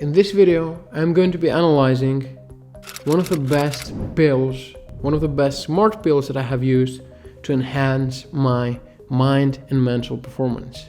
In this video, I'm going to be analyzing one of the best pills, one of the best smart pills that I have used to enhance my mind and mental performance.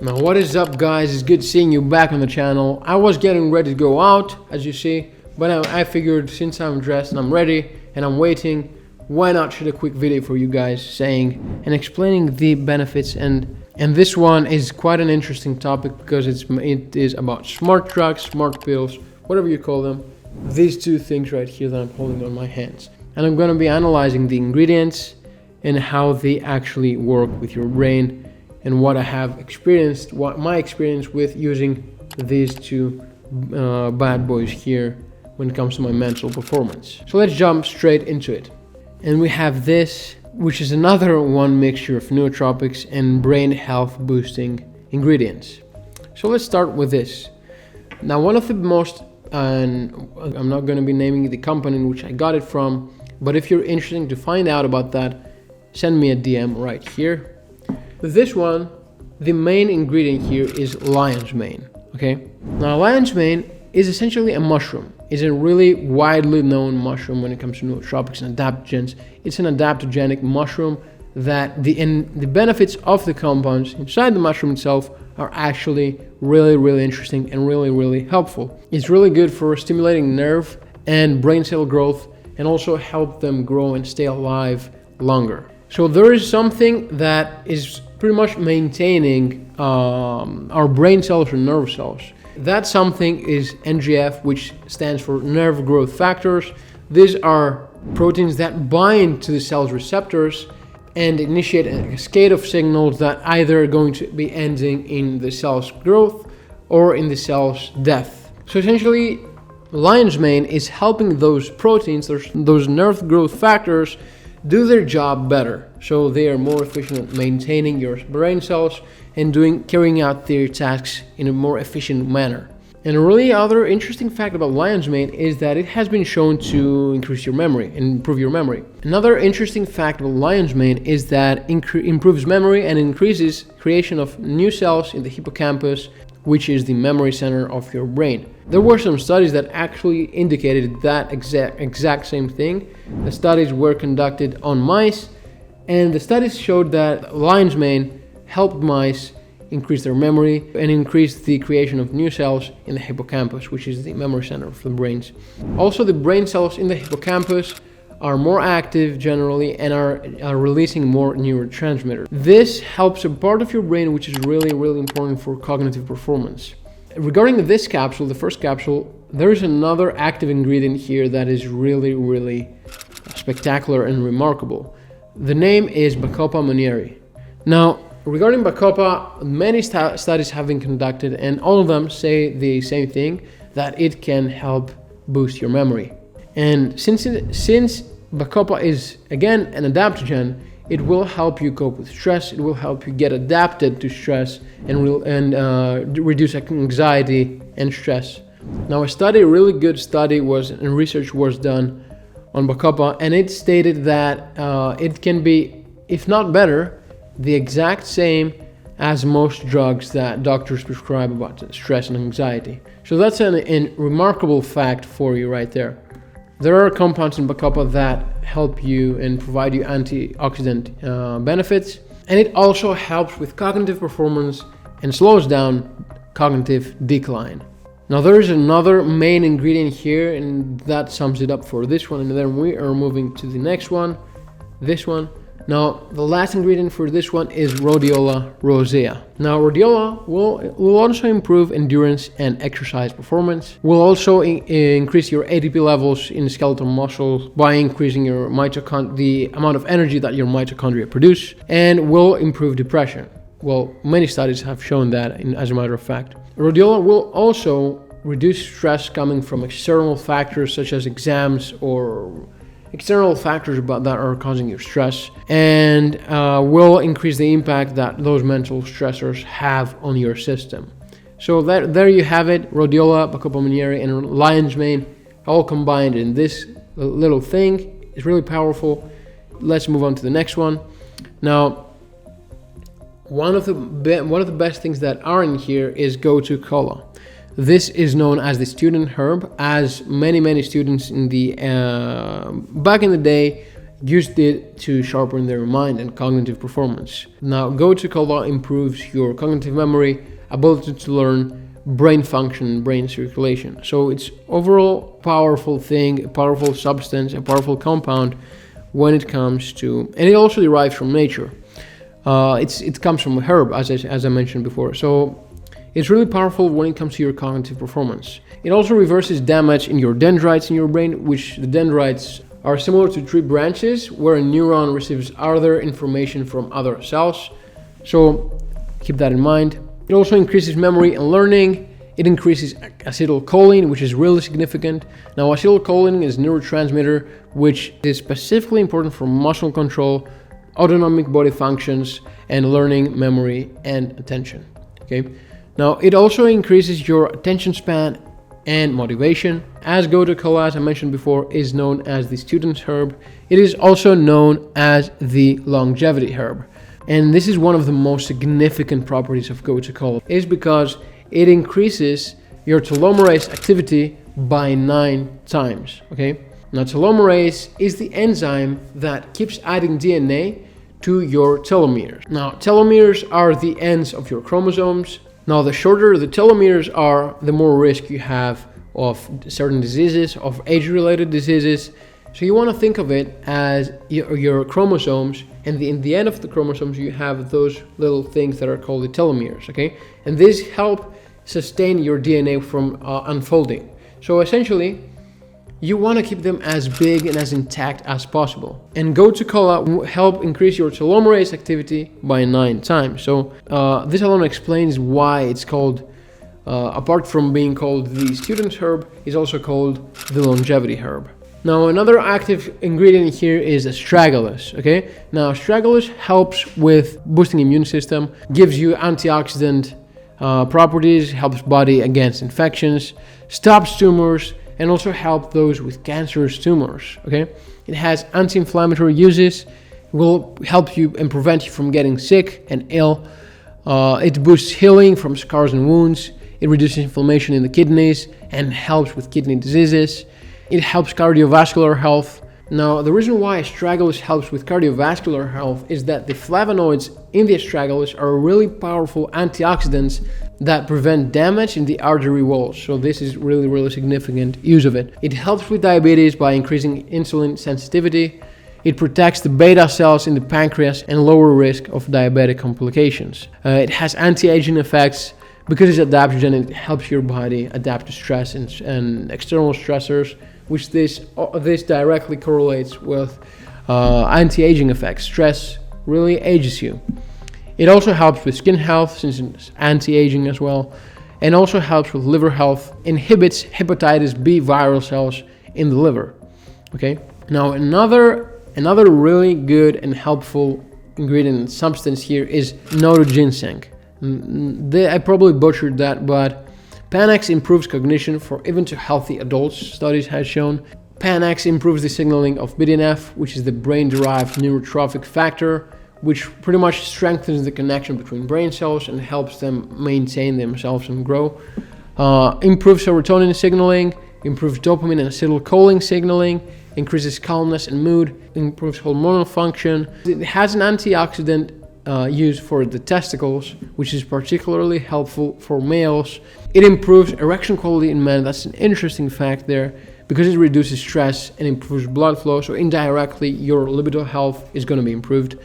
Now, what is up, guys? It's good seeing you back on the channel. I was getting ready to go out, as you see, but I figured since I'm dressed and I'm ready and I'm waiting, why not shoot a quick video for you guys saying and explaining the benefits, and this one is quite an interesting topic because it is about smart drugs, smart pills, whatever you call them. These two things right here that I'm holding on my hands. And I'm going to be analyzing the ingredients and how they actually work with your brain and what I have experienced, what my experience with using these two bad boys here when it comes to my mental performance. So let's jump straight into it. And we have this, which is another one mixture of nootropics and brain health boosting ingredients. So let's start with this. Now, one of the most, and I'm not going to be naming the company in which I got it from, but if you're interested to find out about that, send me a DM right here. With this one, the main ingredient here is lion's mane, okay? Now, lion's mane is essentially a mushroom. It's a really widely known mushroom when it comes to nootropics and adaptogens. It's an adaptogenic mushroom that the benefits of the compounds inside the mushroom itself are actually really interesting and really helpful. It's really good for stimulating nerve and brain cell growth and also help them grow and stay alive longer. So there is something that is pretty much maintaining our brain cells or nerve cells. That something is NGF, which stands for nerve growth factors. These are proteins that bind to the cell's receptors and initiate a cascade of signals that either are going to be ending in the cell's growth or in the cell's death. So essentially, lion's mane is helping those proteins, those nerve growth factors, do their job better. So they are more efficient at maintaining your brain cells and carrying out their tasks in a more efficient manner. And a really other interesting fact about lion's mane is that it has been shown to increase your memory and improve your memory. Another interesting fact about lion's mane is that improves memory and increases creation of new cells in the hippocampus, which is the memory center of your brain. There were some studies that actually indicated that exact same thing. The studies were conducted on mice, and the studies showed that lion's mane helped mice increase their memory and increase the creation of new cells in the hippocampus, which is the memory center of the brains. Also, the brain cells in the hippocampus are more active generally and are releasing more neurotransmitters. This helps a part of your brain which is really important for cognitive performance. Regarding this capsule, the first capsule, there is another active ingredient here that is really spectacular and remarkable. The name is Bacopa Monnieri. Now, regarding Bacopa, many studies have been conducted and all of them say the same thing, that it can help boost your memory. And since Bacopa is, again, an adaptogen, it will help you cope with stress, it will help you get adapted to stress and reduce anxiety and stress. Now, a really good study and research was done on Bacopa, and it stated that it can be, if not better, the exact same as most drugs that doctors prescribe about stress and anxiety. So that's a remarkable fact for you right there. There are compounds in Bacopa that help you and provide you antioxidant benefits, and it also helps with cognitive performance and slows down cognitive decline. Now, there is another main ingredient here, and that sums it up for this one, and then we are moving to the next one, this one. Now, the last ingredient for this one is Rhodiola Rosea. Now, Rhodiola will also improve endurance and exercise performance, will also increase your ATP levels in skeletal muscles by increasing your the amount of energy that your mitochondria produce, and will improve depression. Well, many studies have shown that, as a matter of fact. Rhodiola will also reduce stress coming from external factors such as exams or external factors that are causing you stress, and will increase the impact that those mental stressors have on your system. So there you have it, Rhodiola, Bacopa Monnieri, and lion's mane all combined in this little thing. It's really powerful. Let's move on to the next one. Now, one of the best things that are in here is Gotu Kola. This is known as the student herb, as many students in the back in the day used it to sharpen their mind and cognitive performance. Now, Gotu Kola improves your cognitive memory, ability to learn, brain function, brain circulation. So it's overall powerful thing, a powerful substance, a powerful compound when it comes to, and it also derives from nature. It comes from a herb, as I mentioned before. So it's really powerful when it comes to your cognitive performance. It also reverses damage in your dendrites in your brain, which the dendrites are similar to tree branches where a neuron receives other information from other cells. So keep that in mind. It also increases memory and learning. It increases acetylcholine, which is really significant. Now, acetylcholine is a neurotransmitter which is specifically important for muscle control, autonomic body functions, and learning, memory, and attention. Okay. Now, it also increases your attention span and motivation. As Gotu Kola, as I mentioned before, is known as the student's herb, it is also known as the longevity herb. And this is one of the most significant properties of Gotu Kola, is because it increases your telomerase activity by 9 times. Okay. Now, telomerase is the enzyme that keeps adding DNA to your telomeres. Now, telomeres are the ends of your chromosomes. Now, the shorter the telomeres are, the more risk you have of certain diseases, of age-related diseases. So you want to think of it as your chromosomes, and in the end of the chromosomes, you have those little things that are called the telomeres, okay? And these help sustain your DNA from unfolding. So essentially, you want to keep them as big and as intact as possible. And Gotu Kola will help increase your telomerase activity by 9 times. So this alone explains why it's called, apart from being called the student's herb, is also called the longevity herb. Now, another active ingredient here is Astragalus, okay? Now, Astragalus helps with boosting immune system, gives you antioxidant properties, helps body against infections, stops tumors, and also help those with cancerous tumors, okay? It has anti-inflammatory uses, will help you and prevent you from getting sick and ill. It boosts healing from scars and wounds. It reduces inflammation in the kidneys and helps with kidney diseases. It helps cardiovascular health. Now, the reason why Astragalus helps with cardiovascular health is that the flavonoids in the Astragalus are really powerful antioxidants that prevent damage in the artery walls. So this is really significant use of it. It helps with diabetes by increasing insulin sensitivity. It protects the beta cells in the pancreas and lower risk of diabetic complications. It has anti-aging effects because it's adaptogen. It helps your body adapt to stress and external stressors, which this directly correlates with anti-aging effects. Stress really ages you. It also helps with skin health, since it's anti-aging as well, and also helps with liver health, inhibits hepatitis B viral cells in the liver. Okay. Now, another really good and helpful ingredient and substance here is Notoginseng. I probably butchered that, but Panax improves cognition for even to healthy adults, studies have shown. Panax improves the signaling of BDNF, which is the brain-derived neurotrophic factor, which pretty much strengthens the connection between brain cells and helps them maintain themselves and grow. Improves serotonin signaling, improves dopamine and acetylcholine signaling, increases calmness and mood, improves hormonal function. It has an antioxidant use for the testicles, which is particularly helpful for males. It improves erection quality in men. That's an interesting fact there, because it reduces stress and improves blood flow. So indirectly, your libido health is going to be improved.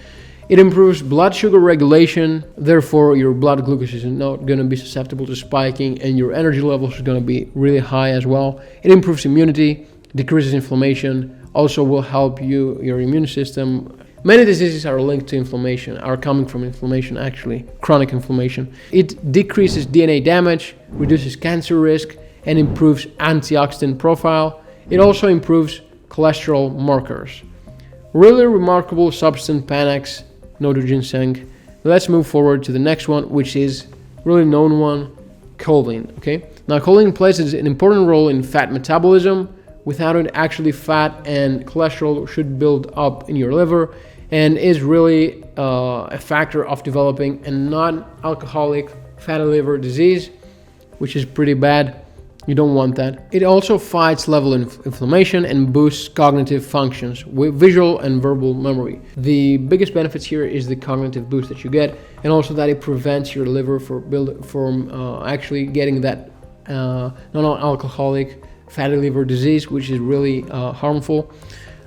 It improves blood sugar regulation. Therefore, your blood glucose is not going to be susceptible to spiking, and your energy levels are going to be really high as well. It improves immunity, decreases inflammation, also will help your immune system. Many diseases are linked to inflammation, are coming from inflammation actually, chronic inflammation. It decreases DNA damage, reduces cancer risk, and improves antioxidant profile. It also improves cholesterol markers. Really remarkable substance, Panax Notoginseng. Let's move forward to the next one, which is really known one, choline. Okay. Now, choline plays an important role in fat metabolism. Without it, actually fat and cholesterol should build up in your liver, and is really a factor of developing a non-alcoholic fatty liver disease. which is pretty bad. You don't want that. It also fights level inflammation and boosts cognitive functions with visual and verbal memory. The biggest benefits here is the cognitive boost that you get, and also that it prevents your liver from actually getting that non-alcoholic fatty liver disease, which is really harmful.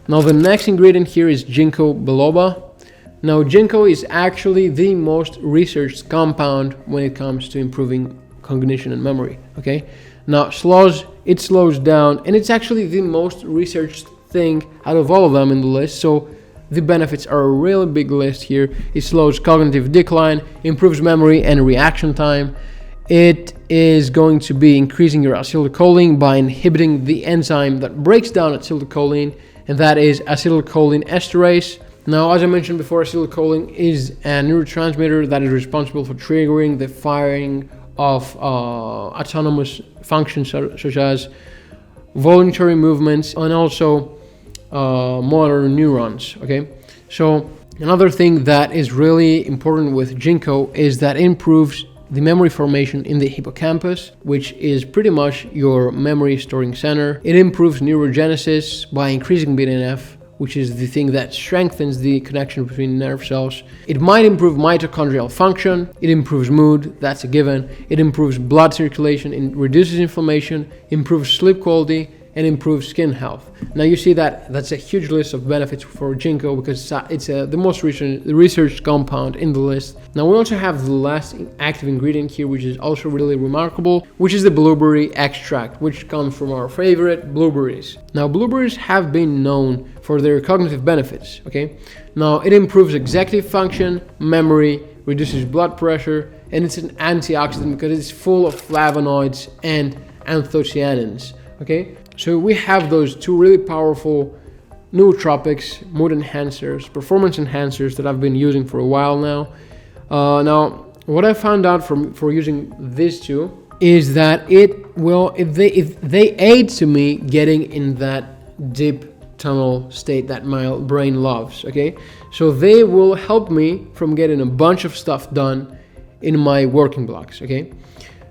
Now the next ingredient here is Ginko Biloba. Now Ginko is actually the most researched compound when it comes to improving cognition and memory. Okay. Now it slows down, and it's actually the most researched thing out of all of them in the list. So the benefits are a really big list here. It slows cognitive decline, improves memory and reaction time. It is going to be increasing your acetylcholine by inhibiting the enzyme that breaks down acetylcholine, and that is acetylcholine esterase. Now, as I mentioned before, acetylcholine is a neurotransmitter that is responsible for triggering the firing of autonomous functions such as voluntary movements and also motor neurons. Okay, so another thing that is really important with Ginko is that it improves the memory formation in the hippocampus, which is pretty much your memory storing center. It improves neurogenesis by increasing BDNF, which is the thing that strengthens the connection between nerve cells. It might improve mitochondrial function. It improves mood, that's a given. It improves blood circulation, it reduces inflammation, improves sleep quality, and improves skin health. Now you see that that's a huge list of benefits for Ginko because it's the most researched compound in the list. Now we also have the last active ingredient here, which is also really remarkable, which is the blueberry extract, which comes from our favorite blueberries. Now blueberries have been known for their cognitive benefits. Okay, now it improves executive function, memory, reduces blood pressure, and it's an antioxidant because it's full of flavonoids and anthocyanins. Okay, so we have those two really powerful nootropics, mood enhancers, performance enhancers that I've been using for a while now. Now, what I found out for using these two is that they aid to me getting in that deep tunnel state that my brain loves. Okay, so they will help me from getting a bunch of stuff done in my working blocks. Okay,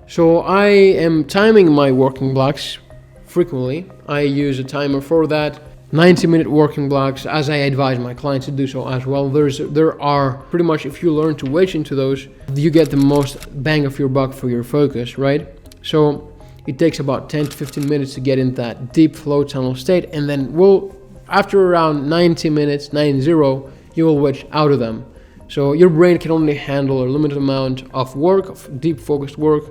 so I am timing my working blocks frequently. I use a timer for that. 90-minute working blocks, as I advise my clients to do so as well. There are pretty much, if you learn to wedge into those, you get the most bang of your buck for your focus, right? So it takes about 10 to 15 minutes to get in that deep flow tunnel state, and then after around 90 minutes, 90, you will wedge out of them. So your brain can only handle a limited amount of work, of deep focused work,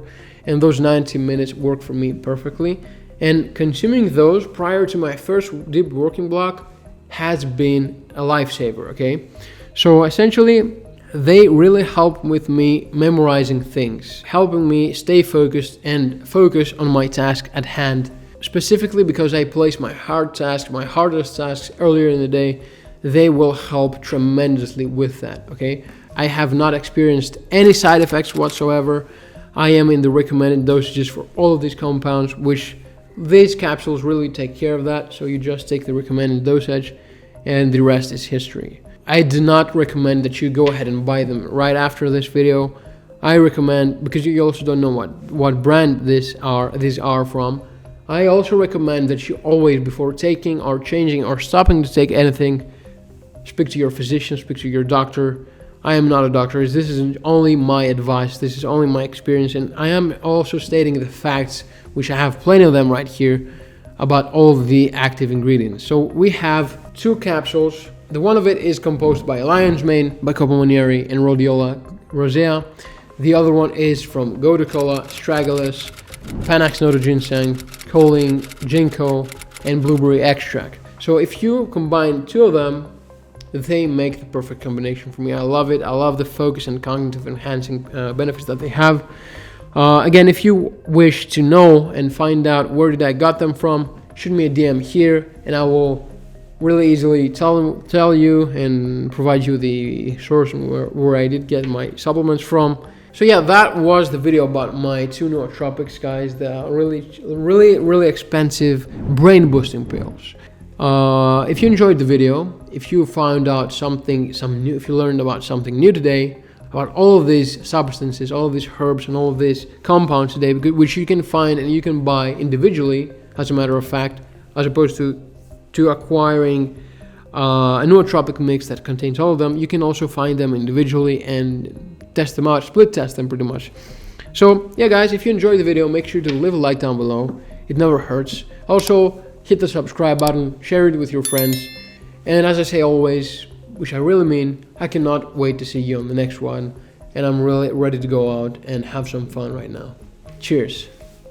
and those 90 minutes work for me perfectly. And consuming those prior to my first deep working block has been a lifesaver, okay? So essentially, they really help with me memorizing things, helping me stay focused and focus on my task at hand. Specifically because I place my hardest tasks earlier in the day, they will help tremendously with that, okay? I have not experienced any side effects whatsoever. I am in the recommended dosages for all of these compounds, which these capsules really take care of that. So you just take the recommended dosage and the rest is history. I do not recommend that you go ahead and buy them right after this video. I recommend, because you also don't know what brand these are from, I also recommend that you always, before taking or changing or stopping to take anything, speak to your physician, speak to your doctor. I am not a doctor. This is only my advice. This is only my experience. And I am also stating the facts, which I have plenty of them right here, about all of the active ingredients. So we have 2 capsules. The one of it is composed by lion's mane, Bacopa Monnieri, and Rhodiola Rosea. The other one is from Gotu Kola, Astragalus, Panax Notoginseng, Choline, Ginko, and blueberry extract. So if you combine 2 of them, they make the perfect combination for me. I love it. I love the focus and cognitive enhancing benefits that they have. Again, if you wish to know and find out where did I got them from, shoot me a DM here and I will really easily tell you and provide you the source where I did get my supplements from. So yeah, that was the video about my 2 nootropics, guys. The really expensive brain boosting pills. If you enjoyed the video, if you found out if you learned about something new today, about all of these substances, all of these herbs, and all of these compounds today, which you can find and you can buy individually, as a matter of fact, as opposed to acquiring a nootropic mix that contains all of them. You can also find them individually and test them out, split test them pretty much. So yeah, guys, if you enjoyed the video, make sure to leave a like down below. It never hurts. Also, hit the subscribe button, share it with your friends, and as I say always, which I really mean, I cannot wait to see you on the next one, and I'm really ready to go out and have some fun right now. Cheers.